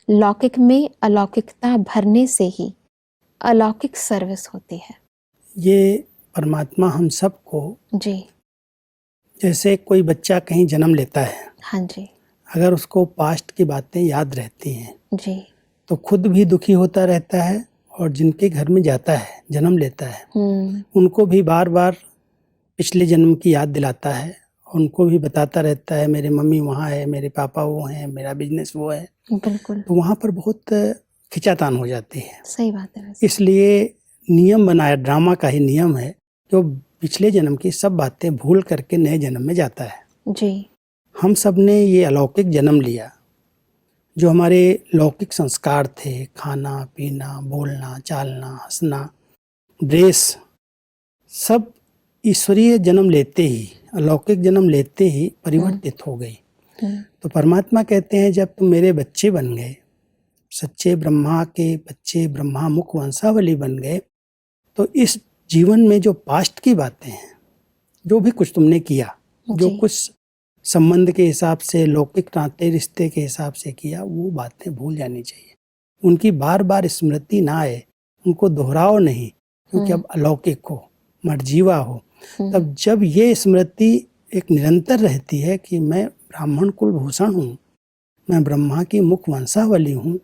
लौकिक में अलौकिकता भरने से ही अलौकिक सर्विस होती है। ये परमात्मा हम सबको, जी। जैसे कोई बच्चा कहीं जन्म लेता है, हाँ जी। अगर उसको पास्ट की बातें याद रहती हैं जी। तो खुद भी दुखी होता रहता है और जिनके घर में जाता है, जन्म लेता है, उनको भी बार बार पिछले जन्म की याद दिलाता है। उनको भी बताता रहता है मेरे मम्मी वहाँ है, मेरे पापा वो हैं, मेरा बिजनेस वो है। बिल्कुल तो वहाँ पर बहुत खिंचातान हो जाती है। सही बात है। वैसे इसलिए नियम बनाया, ड्रामा का ही नियम है, जो पिछले जन्म की सब बातें भूल करके नए जन्म में जाता है। जी। हम सब ने ये अलौकिक जन्म लिया, जो हमारे लौकिक संस्कार थे, खाना पीना, बोलना चालना, हंसना, ड्रेस, सब ईश्वरीय जन्म लेते ही, अलौकिक जन्म लेते ही परिवर्तित हो गई। तो परमात्मा कहते हैं जब तुम मेरे बच्चे बन गए, सच्चे ब्रह्मा के बच्चे, ब्रह्मा मुख वंशावली बन गए, तो इस जीवन में जो पास्ट की बातें हैं, जो भी कुछ तुमने किया, जो कुछ संबंध के हिसाब से, लौकिक नाते रिश्ते के हिसाब से किया, वो बातें भूल जानी चाहिए। उनकी बार बार स्मृति ना आए, उनको दोहराओ नहीं, क्योंकि अब अलौकिक हो, मर्जीवा हो। तब जब ये स्मृति एक निरंतर रहती है कि मैं ब्राह्मण कुलभूषण हूँ, मैं ब्रह्मा की मुख वंशावली हूँ,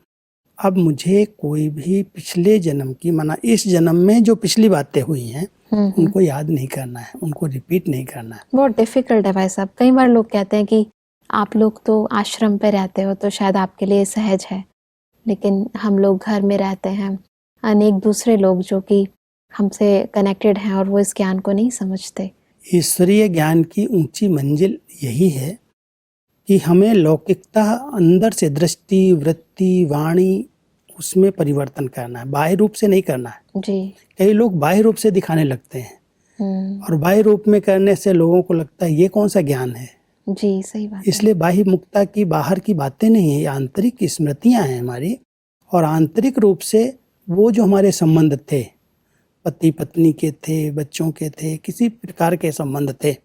अब मुझे कोई भी पिछले जन्म की, माना इस जन्म में जो पिछली बातें हुई हैं, उनको याद नहीं करना है, उनको रिपीट नहीं करना है। बहुत डिफिकल्ट है भाई साहब। कई बार लोग कहते हैं कि आप लोग तो आश्रम पे रहते हो तो शायद आपके लिए सहज है, लेकिन हम लोग घर में रहते हैं, अनेक दूसरे लोग जो कि हमसे कनेक्टेड हैं और वो इस ज्ञान को नहीं समझते। ईश्वरीय ज्ञान की ऊंची मंजिल यही है कि हमें लौकिकता अंदर से, दृष्टि, वृत्ति, वाणी, उसमें परिवर्तन करना है, बाह्य रूप से नहीं करना है। जी। कई लोग बाह्य रूप से दिखाने लगते हैं, और बाह्य रूप में करने से लोगों को लगता है ये कौन सा ज्ञान है। जी सही बात है। इसलिए बाह्य मुक्ता की, बाहर की बातें नहीं है, आंतरिक स्मृतियां हैं हमारी। और आंतरिक रूप से वो जो हमारे संबंध थे, पति पत्नी के थे, बच्चों के थे, किसी प्रकार के संबंध थे,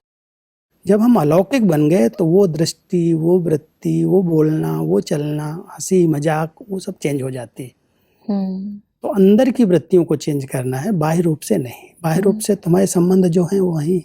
जब हम अलौकिक बन गए तो वो दृष्टि, वो वृत्ति, वो बोलना, वो चलना, हंसी मजाक, वो सब चेंज हो जाती है। तो अंदर की वृत्तियों को चेंज करना है, बाह्य रूप से नहीं। बाह्य रूप से तुम्हारे संबंध जो हैं वो वही